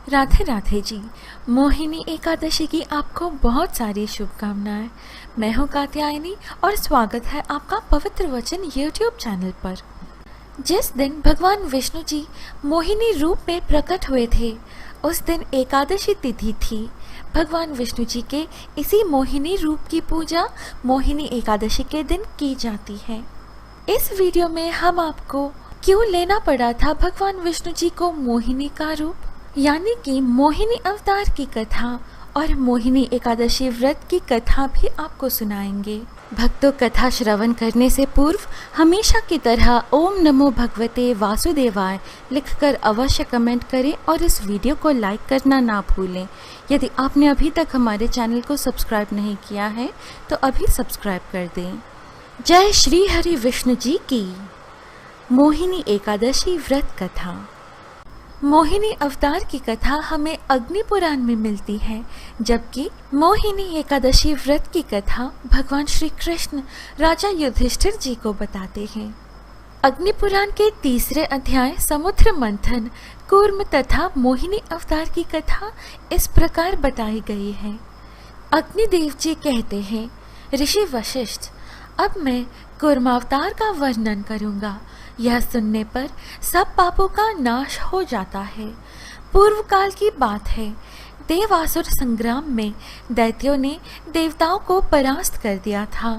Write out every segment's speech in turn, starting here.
राधे राधे जी। मोहिनी एकादशी की आपको बहुत सारी शुभकामनाएं। मैं हूं कात्यायनी और स्वागत है आपका पवित्र वचन यूट्यूब चैनल पर। जिस दिन भगवान विष्णु जी मोहिनी रूप में प्रकट हुए थे उस दिन एकादशी तिथि थी। भगवान विष्णु जी के इसी मोहिनी रूप की पूजा मोहिनी एकादशी के दिन की जाती है। इस वीडियो में हम आपको क्यों लेना पड़ा था भगवान विष्णु जी को मोहिनी का रूप, यानी कि मोहिनी अवतार की कथा और मोहिनी एकादशी व्रत की कथा भी आपको सुनाएंगे। भक्तों, कथा श्रवण करने से पूर्व हमेशा की तरह ओम नमो भगवते वासुदेवाय लिखकर अवश्य कमेंट करें और इस वीडियो को लाइक करना ना भूलें। यदि आपने अभी तक हमारे चैनल को सब्सक्राइब नहीं किया है तो अभी सब्सक्राइब कर दें। जय श्री हरि विष्णु जी की। मोहिनी एकादशी व्रत कथा। मोहिनी अवतार की कथा हमें अग्नि पुराण में मिलती है, जबकि मोहिनी एकादशी व्रत की कथा भगवान श्री कृष्ण राजा युधिष्ठिर जी को बताते हैं। अग्नि पुराण के 3 अध्याय समुद्र मंथन, कूर्म तथा मोहिनी अवतार की कथा इस प्रकार बताई गई है। अग्निदेव जी कहते हैं, ऋषि वशिष्ठ, अब मैं कूर्मावतार का वर्णन करूंगा। यह सुनने पर सब पापों का नाश हो जाता है। पूर्व काल की बात है। देवासुर संग्राम में दैत्यों ने देवताओं को परास्त कर दिया था।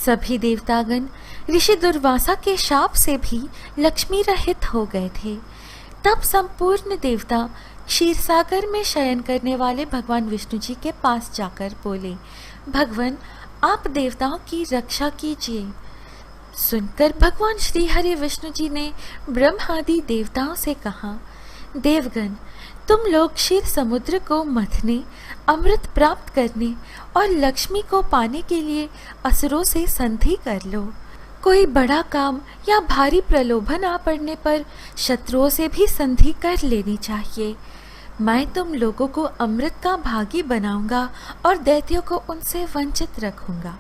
सभी देवतागण ऋषि दुर्वासा के शाप से भी लक्ष्मी रहित हो गए थे। तब संपूर्ण देवता क्षीरसागर में शयन करने वाले भगवान विष्णु जी के पास जाकर बोले, भगवान, आप देवताओं की रक्षा कीजिए। सुनकर भगवान श्री हरि विष्णु जी ने ब्रह्मादि देवताओं से कहा, देवगण, तुम लोग क्षीर समुद्र को मथने, अमृत प्राप्त करने और लक्ष्मी को पाने के लिए असुरों से संधि कर लो। कोई बड़ा काम या भारी प्रलोभन आ पड़ने पर शत्रुओं से भी संधि कर लेनी चाहिए। मैं तुम लोगों को अमृत का भागी बनाऊंगा और दैत्यों को उनसे वंचित रखूंगा।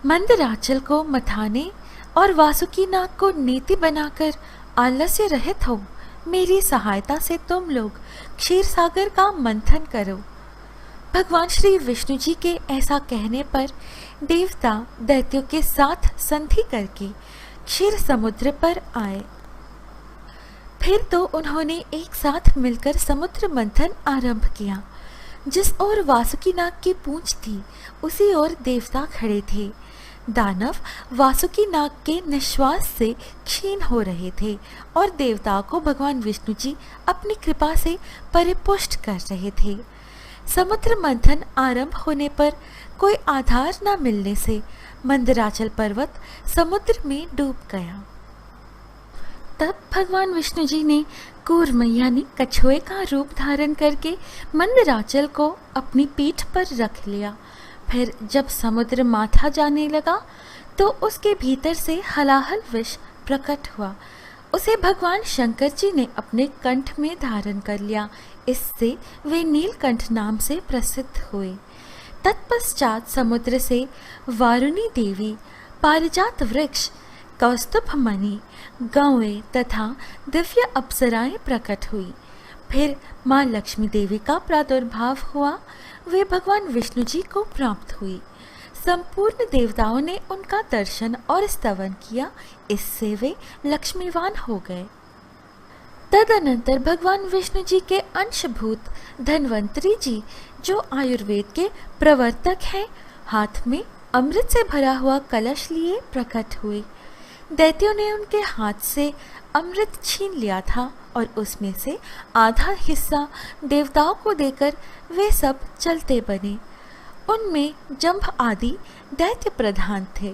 मंदराचल को मथाने और वासुकी नाग को नीति बनाकर आलस्य रहित हो। मेरी सहायता से तुम लोग क्षीर सागर का मंथन करो। भगवान श्री विष्णु जी के ऐसा कहने पर देवता दैत्यों के साथ संधि करके क्षीर समुद्र पर आए। फिर तो उन्होंने एक साथ मिलकर समुद्र मंथन आरंभ किया। जिस ओर वासुकी नाग की पूंछ थी उसी ओर देवता खड़े थे। दानव वासुकी नाग के निश्वास से क्षीण हो रहे थे और देवताओं को भगवान विष्णु जी अपनी कृपा से परिपुष्ट कर रहे थे। समुद्र मंथन आरंभ होने पर कोई आधार न मिलने से मंदराचल पर्वत समुद्र में डूब गया। तब भगवान विष्णु जी ने कूर्म यानी कछुए का रूप धारण करके मंदराचल को अपनी पीठ पर रख लिया। फिर जब समुद्र माथा जाने लगा तो उसके भीतर से हलाहल विष प्रकट हुआ। उसे भगवान शंकर जी ने अपने कंठ में धारण कर लिया। इससे वे नीलकंठ नाम से प्रसिद्ध हुए। तत्पश्चात समुद्र से वारुणी देवी, पारिजात वृक्ष, कौस्तुभ मणि, गौएं तथा दिव्य अप्सराएं प्रकट हुई। फिर माँ लक्ष्मी देवी का प्रादुर्भाव हुआ। वे भगवान विष्णु जी को प्राप्त हुई। संपूर्ण देवताओं ने उनका दर्शन और स्तवन किया। इससे वे लक्ष्मीवान हो गए। तदनंतर भगवान विष्णु जी के अंशभूत धन्वंतरी जी, जो आयुर्वेद के प्रवर्तक हैं, हाथ में अमृत से भरा हुआ कलश लिए प्रकट हुए। दैत्यों ने उनके हाथ से अमृत छीन लिया था और उसमें से आधा हिस्सा देवताओं को देकर वे सब चलते बने। उनमें जंभ आदि दैत्य प्रधान थे।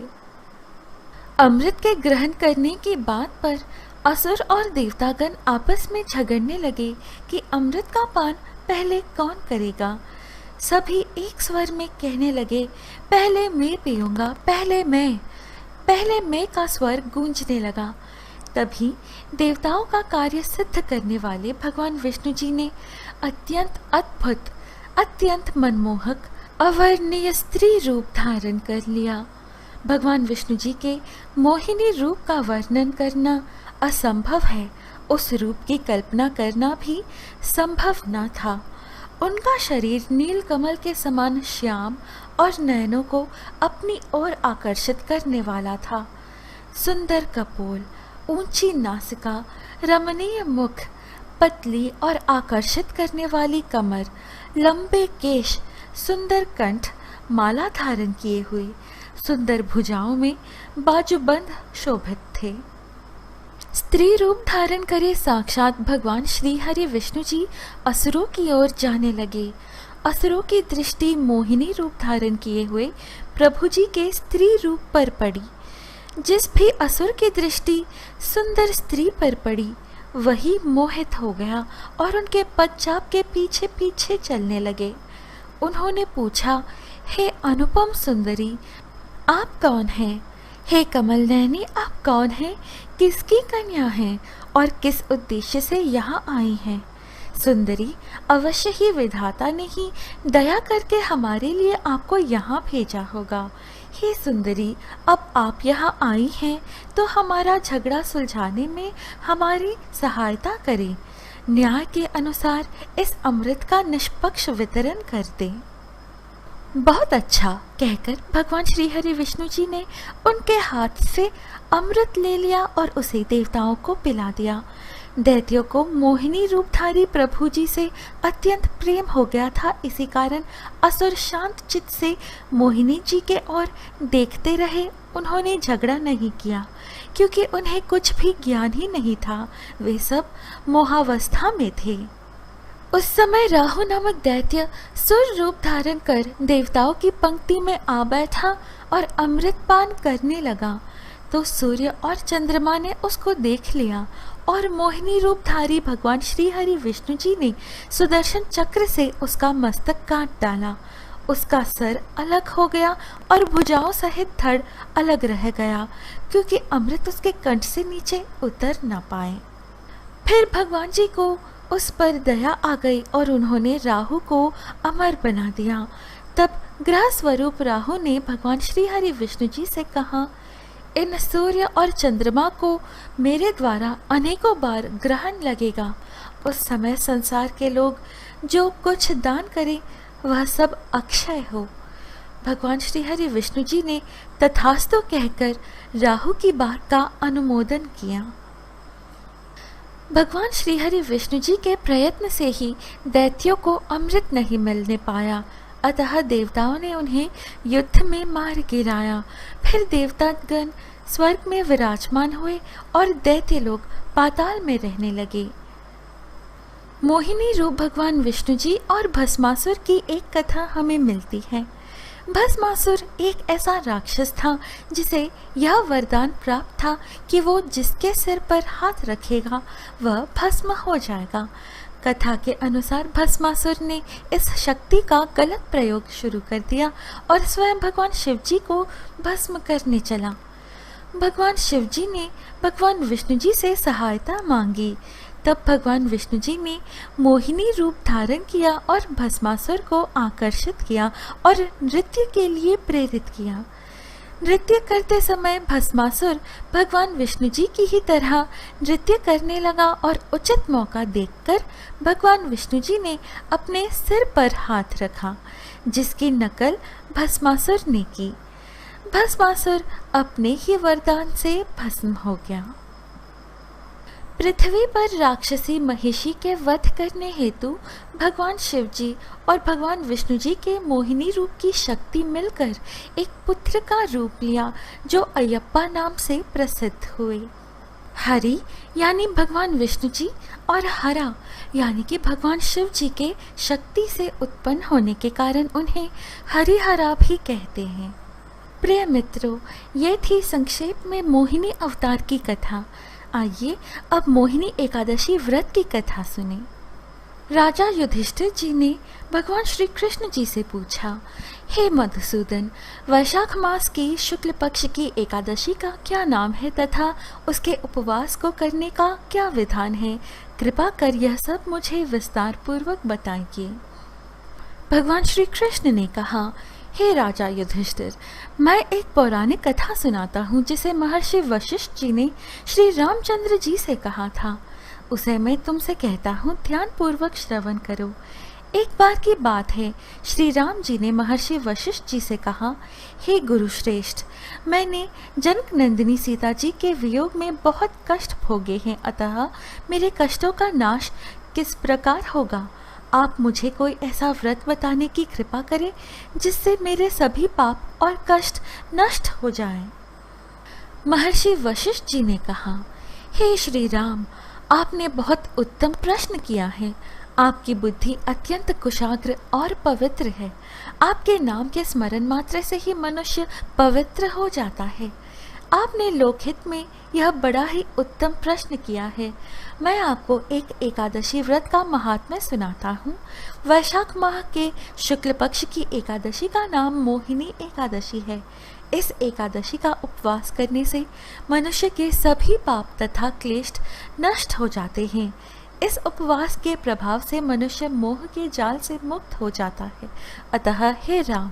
अमृत के ग्रहण करने की बात पर असुर और देवतागण आपस में झगड़ने लगे कि अमृत का पान पहले कौन करेगा। सभी एक स्वर में कहने लगे, पहले मैं पीऊंगा, पहले मैं का स्वर गूंजने लगा। तभी देवताओं का कार्य सिद्ध करने वाले भगवान विष्णु जी ने अत्यंत अद्भुत, अत्यंत मनमोहक, अवर्णनीय स्त्री रूप धारण कर लिया। भगवान विष्णु जी के मोहिनी रूप का वर्णन करना असंभव है उस रूप की कल्पना करना भी संभव न था। उनका शरीर नीलकमल के समान श्याम और नयनों को अपनी ओर आकर्षित करने वाला था। सुंदर कपोल, ऊंची नासिका, रमणीय मुख, पतली और आकर्षित करने वाली कमर, लंबे केश, सुंदर कंठ, माला धारण किए हुए, सुंदर भुजाओं में बाजूबंद शोभित थे। स्त्री रूप धारण करे साक्षात भगवान श्री हरि विष्णु जी असुरों की ओर जाने लगे। असुरों की दृष्टि मोहिनी रूप धारण किए हुए प्रभु जी के स्त्री रूप पर पड़ी। जिस भी असुर की दृष्टि सुंदर स्त्री पर पड़ी वही मोहित हो गया और उनके पदचाप के पीछे पीछे चलने लगे। उन्होंने पूछा, हे अनुपम सुंदरी, आप कौन हैं? हे कमल नयनी, आप कौन हैं? किसकी कन्या हैं और किस उद्देश्य से यहाँ आई हैं? सुंदरी, अवश्य ही विधाता ने ही दया करके हमारे लिए आपको यहाँ भेजा होगा। हे सुंदरी, अब आप यहाँ आई हैं तो हमारा झगड़ा सुलझाने में हमारी सहायता करें। न्याय के अनुसार इस अमृत का निष्पक्ष वितरण कर दें। बहुत अच्छा कहकर भगवान श्री हरि विष्णु जी ने उनके हाथ से अमृत ले लिया और उसे देवताओं को पिला दिया। दैत्यों को मोहिनी रूपधारी प्रभु जी से अत्यंत प्रेम हो गया था। इसी कारण असुर शांत चित्त से मोहिनी जी के ओर देखते रहे। उन्होंने झगड़ा नहीं किया क्योंकि उन्हें कुछ भी ज्ञान ही नहीं था। वे सब मोहावस्था में थे। उस समय राहु नामक दैत्य सुर रूप धारण कर देवताओं की पंक्ति में आ बैठा और अमृतपान करने लगा। तो सूर्य और चंद्रमा ने उसको देख लिया और मोहिनी रूपधारी भगवान श्री हरि विष्णु जी ने सुदर्शन चक्र से उसका मस्तक काट डाला। उसका सर अलग हो गया और भुजाओं सहित धड़ अलग रह गया क्योंकि अमृत उसके कंठ से नीचे उतर न पाए। फिर भगवान जी को उस पर दया आ गई और उन्होंने राहु को अमर बना दिया। तब ग्रह स्वरूप राहु ने भगवान श्री हरि विष्णु जी से कहा, इन सूर्य और चंद्रमा को मेरे द्वारा अनेकों बार ग्रहण लगेगा। उस समय संसार के लोग जो कुछ दान करें वह सब अक्षय हो। भगवान श्री हरि विष्णु जी ने तथास्तु कहकर राहु की बात का अनुमोदन किया। भगवान श्री हरि विष्णु जी के प्रयत्न से ही दैत्यों को अमृत नहीं मिलने पाया, अतः देवताओं ने उन्हें युद्ध में मार गिराया। फिर देवतागण स्वर्ग में विराजमान हुए और दैत्य लोग पाताल में रहने लगे। मोहिनी रूप भगवान विष्णु जी और भस्मासुर की एक कथा हमें मिलती है। भस्मासुर एक ऐसा राक्षस था जिसे यह वरदान प्राप्त था कि वो जिसके सिर पर हाथ रखेगा वह भस्म हो जाएगा। कथा के अनुसार भस्मासुर ने इस शक्ति का गलत प्रयोग शुरू कर दिया और स्वयं भगवान शिव जी को भस्म करने चला। भगवान शिव जी ने भगवान विष्णु जी से सहायता मांगी। तब भगवान विष्णु जी ने मोहिनी रूप धारण किया और भस्मासुर को आकर्षित किया और नृत्य के लिए प्रेरित किया। नृत्य करते समय भस्मासुर भगवान विष्णु जी की ही तरह नृत्य करने लगा और उचित मौका देखकर भगवान विष्णु जी ने अपने सिर पर हाथ रखा, जिसकी नकल भस्मासुर ने की। भस्मासुर अपने ही वरदान से भस्म हो गया। पृथ्वी पर राक्षसी महिषी के वध करने हेतु भगवान शिव जी और भगवान विष्णु जी के मोहिनी रूप की शक्ति मिलकर एक पुत्र का रूप लिया जो अयप्पा नाम से प्रसिद्ध हुए। हरि यानी भगवान विष्णु जी और हरा यानी कि भगवान शिव जी के शक्ति से उत्पन्न होने के कारण उन्हें हरिहरा भी कहते हैं। प्रिय मित्रों, ये थी संक्षेप में मोहिनी अवतार की कथा। आइए अब मोहिनी एकादशी व्रत की कथा सुने। राजा युधिष्ठिर जी ने भगवान श्री कृष्ण जी से पूछा, हे मधुसूदन, वैशाख मास की शुक्ल पक्ष की एकादशी का क्या नाम है तथा उसके उपवास को करने का क्या विधान है? कृपा कर यह सब मुझे विस्तार पूर्वक बताइए। भगवान श्री कृष्ण ने कहा, हे राजा युधिष्ठिर, मैं एक पौराणिक कथा सुनाता हूँ जिसे महर्षि वशिष्ठ जी ने श्री रामचंद्र जी से कहा था। उसे मैं तुमसे कहता हूँ, ध्यान पूर्वक श्रवण करो। एक बार की बात है, श्री राम जी ने महर्षि वशिष्ठ जी से कहा, हे गुरु श्रेष्ठ, मैंने जनक नंदिनी सीता जी के वियोग में बहुत कष्ट भोगे हैं, अतः मेरे कष्टों का नाश किस प्रकार होगा? आप मुझे कोई ऐसा व्रत बताने की कृपा करें जिससे मेरे सभी पाप और कष्ट नष्ट हो जाएं। महर्षि वशिष्ठ जी ने कहा, हे श्री राम, आपने बहुत उत्तम प्रश्न किया है। आपकी बुद्धि अत्यंत कुशाग्र और पवित्र है। आपके नाम के स्मरण मात्र से ही मनुष्य पवित्र हो जाता है। आपने लोकहित में यह बड़ा ही उत्तम प्रश्न किया है। मैं आपको एक एकादशी व्रत का महात्म्य सुनाता हूँ। वैशाख माह के शुक्ल पक्ष की एकादशी का नाम मोहिनी एकादशी है। इस एकादशी का उपवास करने से मनुष्य के सभी पाप तथा क्लेश नष्ट हो जाते हैं। इस उपवास के प्रभाव से मनुष्य मोह के जाल से मुक्त हो जाता है। अतः हे राम,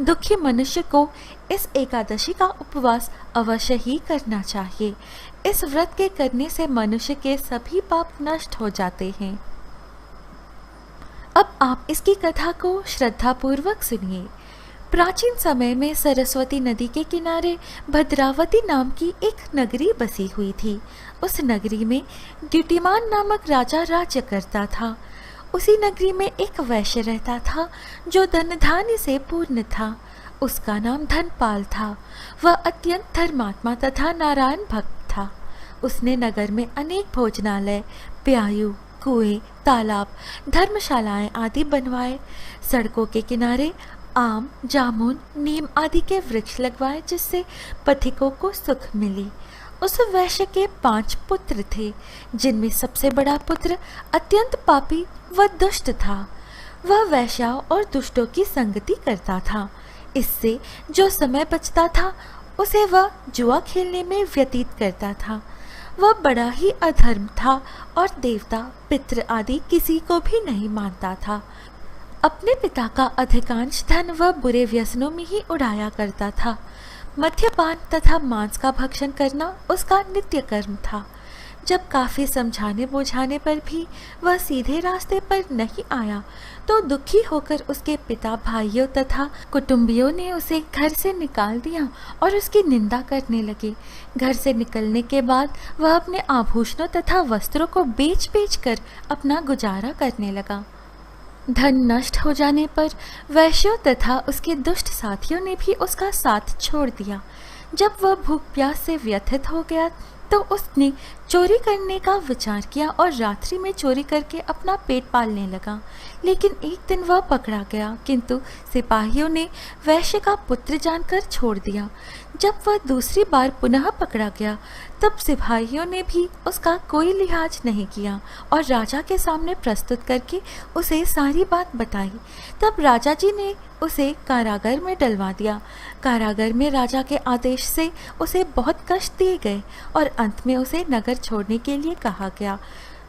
दुखी मनुष्य को इस एकादशी का उपवास अवश्य ही करना चाहिए। इस व्रत के करने से मनुष्य के सभी पाप नष्ट हो जाते हैं। अब आप इसकी कथा को श्रद्धापूर्वक सुनिए। प्राचीन समय में सरस्वती नदी के किनारे भद्रावती नाम की एक नगरी बसी हुई थी। उस नगरी में द्युतिमान नामक राजा राज्य करता था। उसी नगरी में एक वैश्य रहता था जो धन धान्य से पूर्ण था। उसका नाम धनपाल था। वह अत्यंत धर्मात्मा तथा नारायण भक्त था। उसने नगर में अनेक भोजनालय, प्यायु, कुएं, तालाब, धर्मशालाएं आदि बनवाए। सड़कों के किनारे आम, जामुन, नीम आदि के वृक्ष लगवाए, जिससे पथिकों को सुख मिली। उस वैश्य के 5 पुत्र थे, जिनमें सबसे बड़ा पुत्र अत्यंत पापी व दुष्ट था। वह वैश्याओं और दुष्टों की संगति करता था। इससे जो समय बचता था उसे वह जुआ खेलने में व्यतीत करता था। वह बड़ा ही अधर्म था और देवता, पितृ आदि किसी को भी नहीं मानता था। अपने पिता का अधिकांश धन वह बुरे व्यसनों में ही उड़ाया करता था। मद्यपान तथा मांस का भक्षण करना उसका नित्य कर्म था। जब काफी समझाने बुझाने पर भी वह सीधे रास्ते पर नहीं आया तो दुखी होकर उसके पिता, भाइयों तथा कुटुंबियों ने उसे घर से निकाल दिया और उसकी निंदा करने लगे। घर से निकलने के बाद वह अपने आभूषणों तथा वस्त्रों को बेच बेच कर अपना गुजारा करने लगा। धन नष्ट हो जाने पर वैश्यों तथा उसके दुष्ट साथियों ने भी उसका साथ छोड़ दिया। जब वह भूख प्यास से व्यथित हो गया तो उसने चोरी करने का विचार किया और रात्रि में चोरी करके अपना पेट पालने लगा। लेकिन एक दिन वह पकड़ा गया, किंतु सिपाहियों ने वैश्य का पुत्र जानकर छोड़ दिया। जब वह दूसरी बार पुनः पकड़ा गया तब सिपाहियों ने भी उसका कोई लिहाज नहीं किया और राजा के सामने प्रस्तुत करके उसे सारी बात बताई। तब राजा जी ने उसे कारागार में डलवा दिया। कारागार में राजा के आदेश से उसे बहुत कष्ट दिए गए और अंत में उसे नगर छोड़ने के लिए कहा गया।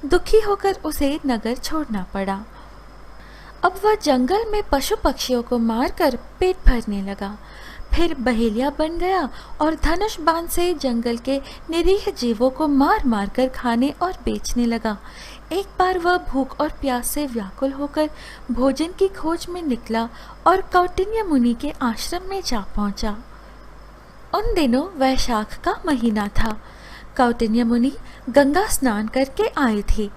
दुखी होकर उसे नगर छोड़ना पड़ा। अब वह जंगल में पशु पक्षियों को मारकर पेट भरने लगा। फिर बहेलिया बन गया और धनुष बाण से जंगल के निरीह जीवों को मार मार कर खाने और बेचने लगा। एक बार वह भूख और प्यास से व्याकुल होकर भोजन की खोज में निकला और कौटिन्य मुनि के आश्रम में जा पहुंचा। उन दिनों वैशाख का महीना था। कौटिन्य मुनि गंगा स्नान करके आए थे।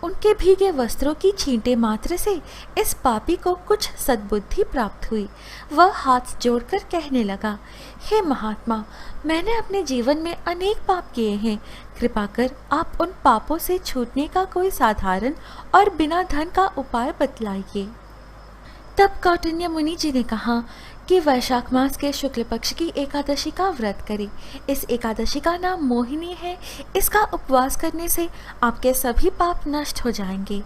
उनके भीगे वस्त्रों की छींटे मात्र से इस पापी को कुछ सद्बुद्धि प्राप्त हुई। वह हाथ जोड़कर कहने लगा, हे महात्मा, मैंने अपने जीवन में अनेक पाप किए हैं। कृपा कर आप उन पापों से छूटने का कोई साधारण और बिना धन का उपाय बतलाइए। तब कौटिन्य मुनि जी ने कहा कि वैशाख मास के शुक्ल पक्ष की एकादशी का व्रत करें। इस एकादशी का नाम मोहिनी है। इसका उपवास करने से आपके सभी पाप नष्ट हो जाएंगे।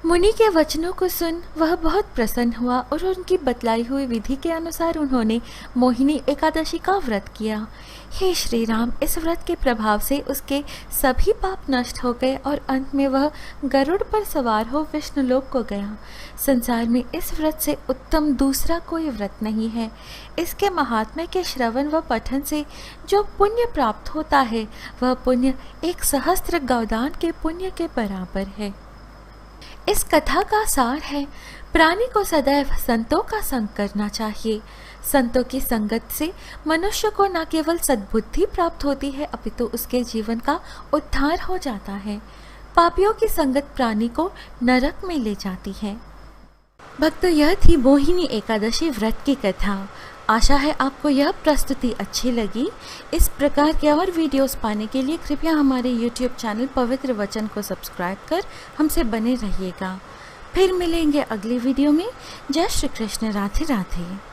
मुनि के वचनों को सुन वह बहुत प्रसन्न हुआ और उनकी बतलाई हुई विधि के अनुसार उन्होंने मोहिनी एकादशी का व्रत किया। हे श्री राम, इस व्रत के प्रभाव से उसके सभी पाप नष्ट हो गए और अंत में वह गरुड़ पर सवार हो विष्णुलोक को गया। संसार में इस व्रत से उत्तम दूसरा कोई व्रत नहीं है। इसके महात्म्य के श्रवण व पठन से जो पुण्य प्राप्त होता है वह पुण्य 1 सहस्त्र गौदान के पुण्य के बराबर है। इस कथा का सार है, प्राणी को सदैव संतों का संग करना चाहिए। संतों की संगत से मनुष्य को न केवल सद्बुद्धि प्राप्त होती है अपितु उसके जीवन का उद्धार हो जाता है। पापियों की संगत प्राणी को नरक में ले जाती है। भक्तों, यह थी मोहिनी एकादशी व्रत की कथा। आशा है आपको यह प्रस्तुति अच्छी लगी। इस प्रकार के और वीडियोस पाने के लिए कृपया हमारे YouTube चैनल पवित्र वचन को सब्सक्राइब कर हमसे बने रहिएगा। फिर मिलेंगे अगली वीडियो में। जय श्री कृष्ण। राधे राधे।